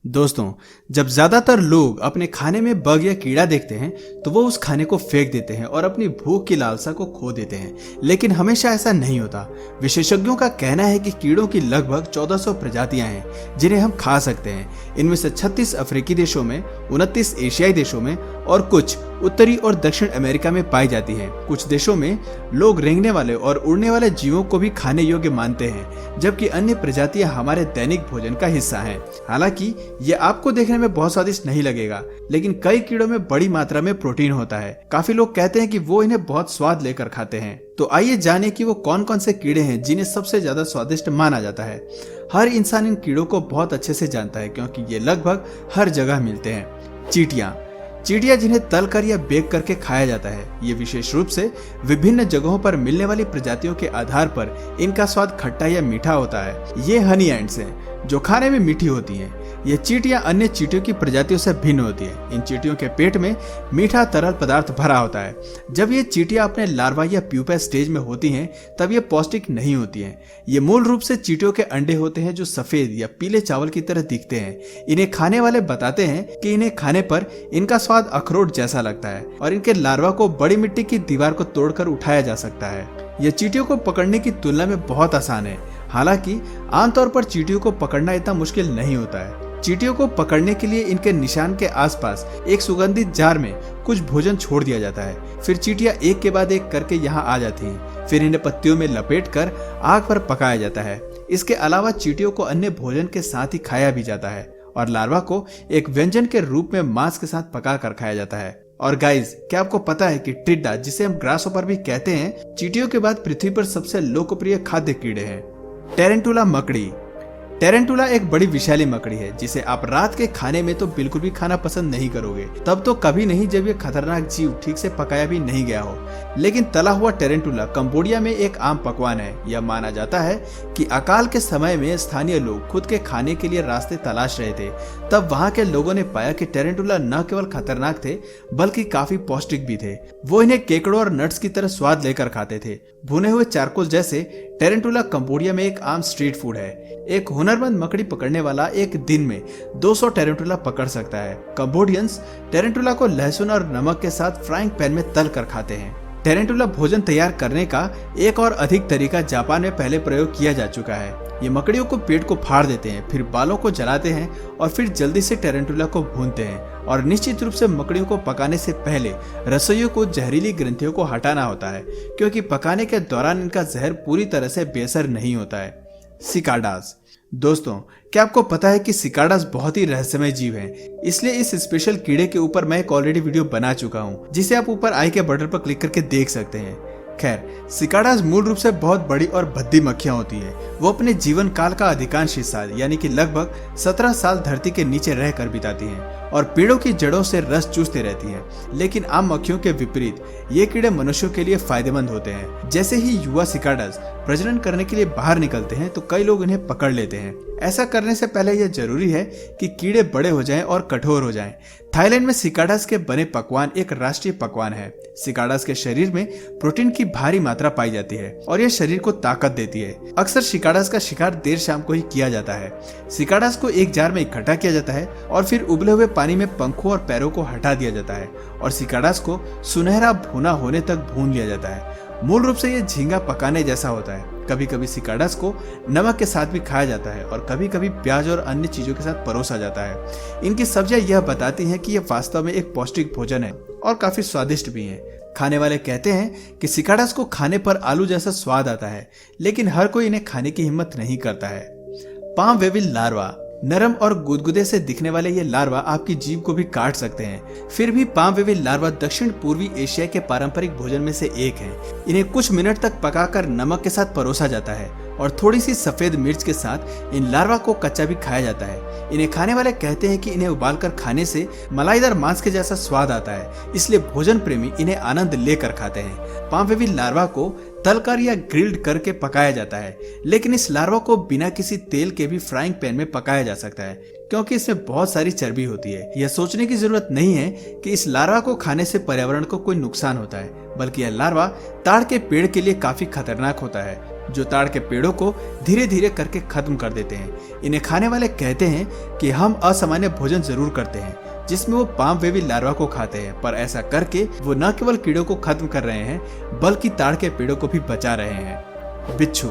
दोस्तों, जब ज्यादातर लोग अपने खाने में बग या कीड़ा देखते हैं तो वो उस खाने को फेंक देते हैं और अपनी भूख की लालसा को खो देते हैं। लेकिन हमेशा ऐसा नहीं होता। विशेषज्ञों का कहना है कि कीड़ों की लगभग 1400 प्रजातियां हैं जिन्हें हम खा सकते हैं। इनमें से 36 अफ्रीकी देशों में, 29 एशियाई देशों में और कुछ उत्तरी और दक्षिण अमेरिका में पाई जाती है। कुछ देशों में लोग रेंगने वाले और उड़ने वाले जीवों को भी खाने योग्य मानते हैं, जबकि अन्य प्रजातियां हमारे दैनिक भोजन का हिस्सा हैं। हालांकि ये आपको देखने में बहुत स्वादिष्ट नहीं लगेगा, लेकिन कई कीड़ों में बड़ी मात्रा में प्रोटीन होता है। काफी लोग कहते हैं कि वो इन्हें बहुत स्वाद लेकर खाते हैं। तो आइए जाने कि वो कौन कौन से कीड़े हैं जिन्हें सबसे ज्यादा स्वादिष्ट माना जाता है। हर इंसान इन कीड़ों को बहुत अच्छे से जानता है क्योंकि ये लगभग हर जगह मिलते हैं। चींटियां जिन्हें तल कर या बेक करके खाया जाता है। ये विशेष रूप से विभिन्न जगहों पर मिलने वाली प्रजातियों के आधार पर इनका स्वाद खट्टा या मीठा होता है। ये हनी एंट्स हैं जो खाने में मीठी होती हैं। ये चींटियां अन्य चींटियों की प्रजातियों से भिन्न होती है। इन चींटियों के पेट में मीठा तरल पदार्थ भरा होता है। जब ये चींटियां अपने लार्वा या प्यूपा स्टेज में होती हैं तब ये पौष्टिक नहीं होती हैं। ये मूल रूप से चींटियों के अंडे होते हैं जो सफेद या पीले चावल की तरह दिखते हैं। इन्हें खाने वाले बताते हैं कि इन्हें खाने पर इनका स्वाद अखरोट जैसा लगता है और इनके लार्वा को बड़ी मिट्टी की दीवार को तोड़कर उठाया जा सकता है। यह चींटियों को पकड़ने की तुलना में बहुत आसान है। हालांकि आमतौर पर चींटियों को पकड़ना इतना मुश्किल नहीं होता है। चींटियों को पकड़ने के लिए इनके निशान के आसपास एक सुगंधित जार में कुछ भोजन छोड़ दिया जाता है। फिर चींटियां एक के बाद एक करके यहाँ आ जाती हैं। फिर इन्हें पत्तियों में लपेटकर आग पर पकाया जाता है। इसके अलावा चींटियों को अन्य भोजन के साथ ही खाया भी जाता है और लार्वा को एक व्यंजन के रूप में मांस के साथ पका कर खाया जाता है। और गाइज, क्या आपको पता है कि टिड्डा, जिसे हम ग्रासहोपर भी कहते हैं, चींटियों के बाद पृथ्वी पर सबसे लोकप्रिय खाद्य कीड़े हैं। टेरेंटुला मकड़ी। टेरेंटुला एक बड़ी विषैली मकड़ी है जिसे आप रात के खाने में तो बिल्कुल भी खाना पसंद नहीं करोगे। तब तो कभी नहीं जब ये खतरनाक जीव ठीक से पकाया भी नहीं गया हो। लेकिन तला हुआ टेरेंटुला कंबोडिया में एक आम पकवान है। यह माना जाता है कि अकाल के समय में स्थानीय लोग खुद के खाने के लिए रास्ते तलाश रहे थे। तब वहाँ के लोगों ने पाया कि टेरेंटुला न केवल खतरनाक थे बल्कि काफी पौष्टिक भी थे। वो इन्हें केकड़ों और नट्स की तरह स्वाद लेकर खाते थे। भुने हुए चारकोल जैसे टेरेंटुला कंबोडिया में एक आम स्ट्रीट फूड है। एक हुनरमंद मकड़ी पकड़ने वाला एक दिन में 200 टेरेंटुला पकड़ सकता है। कंबोडियंस टेरेंटुला को लहसुन और नमक के साथ फ्राइंग पैन में तल कर खाते हैं। टेरेंटुला भोजन तैयार करने का एक और अधिक तरीका जापान में पहले प्रयोग किया जा चुका है। ये मकड़ियों को पेट को फाड़ देते हैं, फिर बालों को जलाते हैं और फिर जल्दी से टेरेंटुला को भूनते हैं। और निश्चित रूप से मकड़ियों को पकाने से पहले रसोइयों को जहरीली ग्रंथियों को हटाना होता है क्योंकि पकाने के दौरान इनका जहर पूरी तरह से बेअसर नहीं होता है। सिकाडास। दोस्तों, क्या आपको पता है कि सिकाडास बहुत ही रहस्यमय जीव हैं? इसलिए इस स्पेशल कीड़े के ऊपर मैं एक ऑलरेडी वीडियो बना चुका हूं जिसे आप ऊपर आई के बटन पर क्लिक करके देख सकते हैं। खैर, सिकाडास मूल रूप से बहुत बड़ी और भद्दी मक्खियां होती है। वो अपने जीवन काल का अधिकांश हिस्सा यानी कि लगभग 17 साल धरती के नीचे रहकर बिताती हैं और पेड़ों की जड़ों से रस चूसते रहती हैं। लेकिन आम मक्खियों के विपरीत ये कीड़े मनुष्यों के लिए फायदेमंद होते हैं। जैसे ही युवा सिकाडास प्रजनन करने के लिए बाहर निकलते हैं तो कई लोग इन्हें पकड़ लेते हैं। ऐसा करने से पहले यह जरूरी है कि कीड़े बड़े हो जाएं और कठोर हो जाएं। थाईलैंड में सिकाडास के बने पकवान एक राष्ट्रीय पकवान है। सिकाडास के शरीर में प्रोटीन की भारी मात्रा पाई जाती है और यह शरीर को ताकत देती है। अक्सर सिकाडास का शिकार देर शाम को ही किया जाता है। सिकाडास को एक जार में इकट्ठा किया जाता है और फिर उबले हुए पानी में पंखों और पैरों को हटा दिया जाता है और सिकाडास को सुनहरा भुना होने तक भून लिया जाता है। मूल रूप से यह झींगा पकाने जैसा होता है। कभी कभी सिकाडास को नमक के साथ भी खाया जाता है और कभी कभी प्याज और अन्य चीजों के साथ परोसा जाता है। इनकी सब्जियां यह बताती हैं कि यह वास्तव में एक पौष्टिक भोजन है और काफी स्वादिष्ट भी है। खाने वाले कहते हैं कि सिकाडास को खाने पर आलू जैसा स्वाद आता है, लेकिन हर कोई इन्हें खाने की हिम्मत नहीं करता है। Palm वेविल larva. नरम और गुदगुदे से दिखने वाले ये लार्वा आपकी जीभ को भी काट सकते हैं। फिर भी पाम वेविल लार्वा दक्षिण पूर्वी एशिया के पारंपरिक भोजन में से एक है। इन्हें कुछ मिनट तक पकाकर नमक के साथ परोसा जाता है और थोड़ी सी सफेद मिर्च के साथ इन लार्वा को कच्चा भी खाया जाता है। इन्हें खाने वाले कहते हैं कि इन्हें उबालकर खाने से मलाईदार मांस के जैसा स्वाद आता है, इसलिए भोजन प्रेमी इन्हें आनंद लेकर खाते हैं। पाम वेविल लार्वा को तलकर या ग्रिल्ड करके पकाया जाता है, लेकिन इस लार्वा को बिना किसी तेल के भी फ्राइंग पैन में पकाया जा सकता है क्योंकि इसमें बहुत सारी चर्बी होती है। यह सोचने की जरूरत नहीं है कि इस लार्वा को खाने से पर्यावरण को कोई नुकसान होता है, बल्कि यह लार्वा ताड़ के पेड़ के लिए काफी खतरनाक होता है। जो ताड़ के पेड़ों को धीरे धीरे करके खत्म कर देते हैं। इन्हें खाने वाले कहते हैं कि हम असामान्य भोजन जरूर करते हैं जिसमें वो पाम वेवी लार्वा को खाते हैं, पर ऐसा करके वो न केवल कीड़ों को खत्म कर रहे हैं बल्कि ताड़ के पेड़ों को भी बचा रहे हैं। बिच्छू।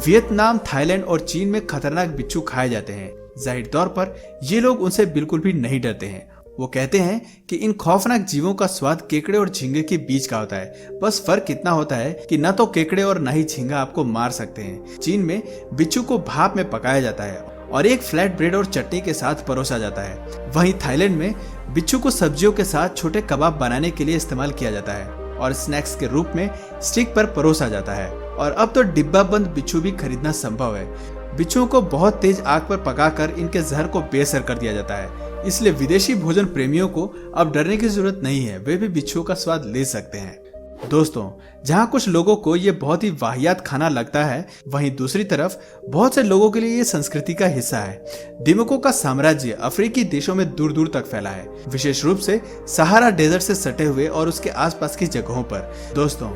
वियतनाम, थाईलैंड और चीन में खतरनाक बिच्छू खाए जाते हैं। जाहिर तौर पर ये लोग उनसे बिल्कुल भी नहीं डरते हैं। वो कहते हैं कि इन खौफनाक जीवों का स्वाद केकड़े और झींगे के बीच का होता है, बस फर्क इतना होता है कि न तो केकड़े और न ही झींगा आपको मार सकते हैं। चीन में बिच्छू को भाप में पकाया जाता है और एक फ्लैट ब्रेड और चटनी के साथ परोसा जाता है। वहीं थाईलैंड में बिच्छू को सब्जियों के साथ छोटे कबाब बनाने के लिए इस्तेमाल किया जाता है और स्नैक्स के रूप में स्टिक पर परोसा जाता है। और अब तो डिब्बा बंद बिच्छू भी खरीदना संभव है। बिच्छुओं को बहुत तेज आग पर पकाकर इनके जहर को बेअसर कर दिया जाता है, इसलिए विदेशी भोजन प्रेमियों को अब डरने की जरूरत नहीं है, वे भी बिच्छुओं का स्वाद ले सकते हैं। दोस्तों, जहां कुछ लोगों को ये बहुत ही वाहियात खाना लगता है, वहीं दूसरी तरफ बहुत से लोगों के लिए ये संस्कृति का हिस्सा है। दीमकों का साम्राज्य अफ्रीकी देशों में दूर दूर तक फैला है, विशेष रूप से सहारा डेजर्ट से सटे हुए और उसके आसपास की जगहों पर। दोस्तों,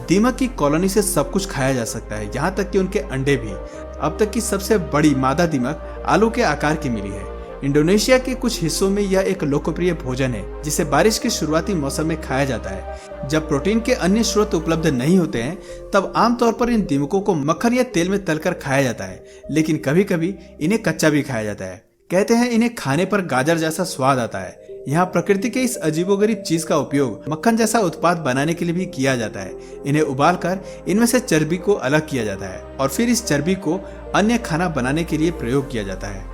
दीमक की कॉलोनी से सब कुछ खाया जा सकता है, यहाँ तक कि उनके अंडे भी। अब तक की सबसे बड़ी मादा दीमक आलू के आकार की मिली है। इंडोनेशिया के कुछ हिस्सों में यह एक लोकप्रिय भोजन है जिसे बारिश के शुरुआती मौसम में खाया जाता है। जब प्रोटीन के अन्य स्रोत उपलब्ध नहीं होते हैं तब आमतौर पर इन दीमकों को मक्खन या तेल में तलकर खाया जाता है, लेकिन कभी कभी इन्हें कच्चा भी खाया जाता है। कहते हैं इन्हें खाने पर गाजर जैसा स्वाद आता है। यहाँ प्रकृति के इस अजीबोगरीब चीज का उपयोग मक्खन जैसा उत्पाद बनाने के लिए भी किया जाता है। इन्हें उबालकर इनमें से चर्बी को अलग किया जाता है और फिर इस चर्बी को अन्य खाना बनाने के लिए प्रयोग किया जाता है।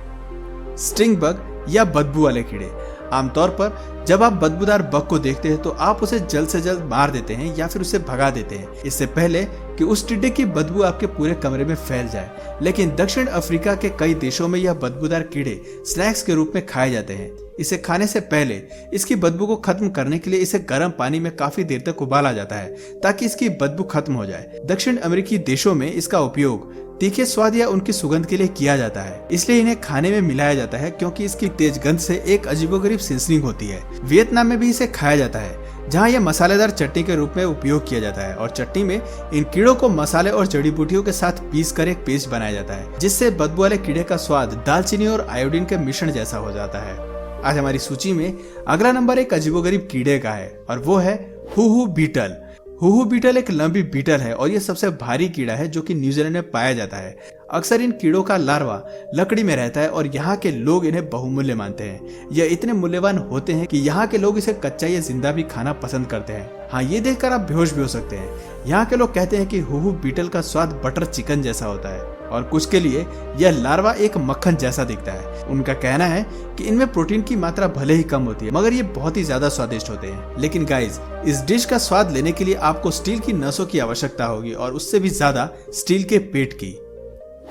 स्टिंग बग या बदबू वाले कीड़े। आमतौर पर जब आप बदबूदार बग को देखते हैं तो आप उसे जल्द से जल्द मार देते हैं या फिर उसे भगा देते हैं, इससे पहले कि उस टिड्डे की बदबू आपके पूरे कमरे में फैल जाए। लेकिन दक्षिण अफ्रीका के कई देशों में यह बदबूदार कीड़े स्नैक्स के रूप में खाए जाते हैं। इसे खाने से पहले इसकी बदबू को खत्म करने के लिए इसे गर्म पानी में काफी देर तक उबाला जाता है ताकि इसकी बदबू खत्म हो जाए। दक्षिण अमेरिकी देशों में इसका उपयोग तीखे स्वाद या उनकी सुगंध के लिए किया जाता है, इसलिए इन्हें खाने में मिलाया जाता है क्योंकि इसकी तेज गंध से एक अजीबोगरीब सीजनिंग होती है। वियतनाम में भी इसे खाया जाता है जहां यह मसालेदार चटनी के रूप में उपयोग किया जाता है और चटनी में इन कीड़ों को मसाले और जड़ी बूटियों के साथ पीस कर एक पेस्ट बनाया जाता है जिससे बदबू वाले कीड़े का स्वाद दालचीनी और आयोडीन के मिश्रण जैसा हो जाता है। आज हमारी सूची में अगला नंबर एक अजीबोगरीब कीड़े का है और वो है हुहू बीटल। हुहू बीटल एक लंबी बीटल है और यह सबसे भारी कीड़ा है जो कि न्यूजीलैंड में पाया जाता है। अक्सर इन कीड़ों का लार्वा लकड़ी में रहता है और यहाँ के लोग इन्हें बहुमूल्य मानते हैं। यह इतने मूल्यवान होते हैं कि यहाँ के लोग इसे कच्चा या जिंदा भी खाना पसंद करते हैं। हाँ, ये देखकर आप बेहोश भी हो सकते हैं। यहाँ के लोग कहते हैं कि हुहू बीटल का स्वाद बटर चिकन जैसा होता है और कुछ के लिए यह लार्वा एक मक्खन जैसा दिखता है। उनका कहना है कि इनमें प्रोटीन की मात्रा भले ही कम होती है मगर ये बहुत ही ज्यादा स्वादिष्ट होते हैं। लेकिन गाइज, इस डिश का स्वाद लेने के लिए आपको स्टील की नसों की आवश्यकता होगी और उससे भी ज्यादा स्टील के पेट की।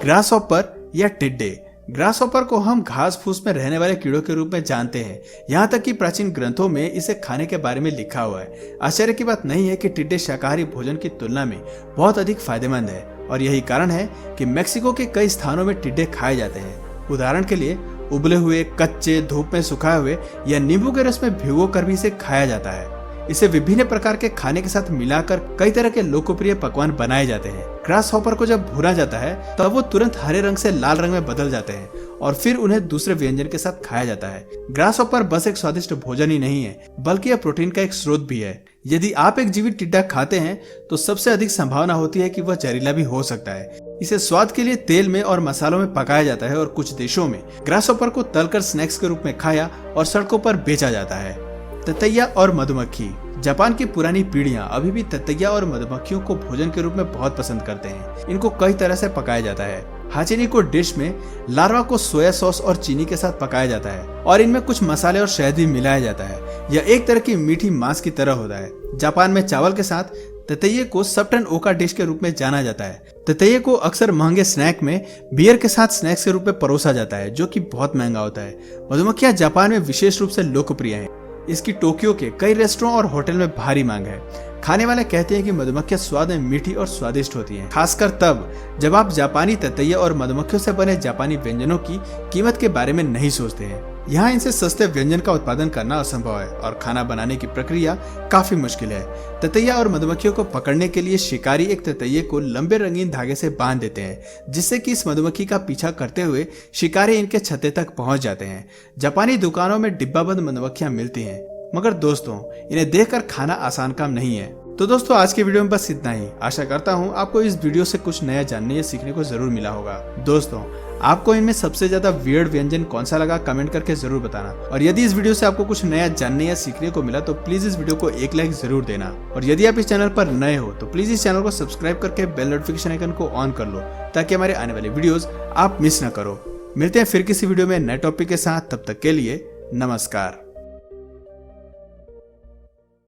ग्रासहॉपर या टिड्डे। ग्रासहॉपर को हम घास फूस में रहने वाले कीड़ों के रूप में जानते हैं। यहाँ तक कि प्राचीन ग्रंथों में इसे खाने के बारे में लिखा हुआ है। आश्चर्य की बात नहीं है कि टिड्डे शाकाहारी भोजन की तुलना में बहुत अधिक फायदेमंद है और यही कारण है कि मेक्सिको के कई स्थानों में टिड्डे खाए जाते हैं। उदाहरण के लिए उबले हुए, कच्चे, धूप में सुखाए हुए या नींबू के रस में भिगो कर भी इसे खाया जाता है। इसे विभिन्न प्रकार के खाने के साथ मिलाकर कई तरह के लोकप्रिय पकवान बनाए जाते हैं। ग्रासहॉपर को जब भूना जाता है तब वो तुरंत हरे रंग से लाल रंग में बदल जाते हैं और फिर उन्हें दूसरे व्यंजन के साथ खाया जाता है। ग्रासहॉपर बस एक स्वादिष्ट भोजन ही नहीं है बल्कि यह प्रोटीन का एक स्रोत भी है। यदि आप एक जीवित टिड्डा खाते हैं तो सबसे अधिक संभावना होती है कि वह जहरीला भी हो सकता है। इसे स्वाद के लिए तेल में और मसालों में पकाया जाता है और कुछ देशों में ग्रासहॉपर को तलकर स्नैक्स के रूप में खाया और सड़कों पर बेचा जाता है। ततैया और मधुमक्खी। जापान की पुरानी पीढ़ियां अभी भी ततैया और मधुमक्खियों को भोजन के रूप में बहुत पसंद करते हैं। इनको कई तरह से पकाया जाता है। हाचिनी को डिश में लार्वा को सोया सॉस और चीनी के साथ पकाया जाता है और इनमें कुछ मसाले और शहद भी मिलाया जाता है। यह एक तरह की मीठी मांस की तरह होता है। जापान में चावल के साथ ततैये को सप्टन ओका डिश के रूप में जाना जाता है। ततैये को अक्सर महंगे स्नैक में बियर के साथ स्नैक्स के रूप में परोसा जाता है जो कि बहुत महंगा होता है। मधुमक्खियां जापान में विशेष रूप से लोकप्रिय हैं। इसकी टोक्यो के कई रेस्टोरेंट और होटल में भारी मांग है। खाने वाले कहते हैं कि मधुमक्खियां स्वाद में मीठी और स्वादिष्ट होती हैं, खासकर तब जब आप जापानी ततैया और मधुमक्खियों से बने जापानी व्यंजनों की कीमत के बारे में नहीं सोचते हैं। यहाँ इनसे सस्ते व्यंजन का उत्पादन करना असंभव है और खाना बनाने की प्रक्रिया काफी मुश्किल है। ततैया और मधुमक्खियों को पकड़ने के लिए शिकारी एक ततैये को लंबे रंगीन धागे से बांध देते हैं, जिससे कि इस मधुमक्खी का पीछा करते हुए शिकारी इनके छत्ते तक पहुंच जाते हैं। जापानी दुकानों में डिब्बाबंद मधुमक्खियां मिलती हैं, मगर दोस्तों इन्हें देखकर खाना आसान काम नहीं है। तो दोस्तों आज की वीडियो में बस इतना ही। आशा करता हूँ आपको इस वीडियो से कुछ नया जानने या सीखने को जरूर मिला होगा। दोस्तों आपको इनमें सबसे ज्यादा वियर्ड व्यंजन कौन सा लगा कमेंट करके जरूर बताना। और यदि इस वीडियो से आपको कुछ नया जानने या सीखने को मिला तो प्लीज इस वीडियो को एक लाइक जरूर देना। और यदि आप इस चैनल पर नए हो तो प्लीज इस चैनल को सब्सक्राइब करके बेल नोटिफिकेशन आइकन को ऑन कर लो, ताकि हमारे आने वाले वीडियोस आप मिस न करो। मिलते हैं फिर किसी वीडियो में नए टॉपिक के साथ, तब तक के लिए नमस्कार।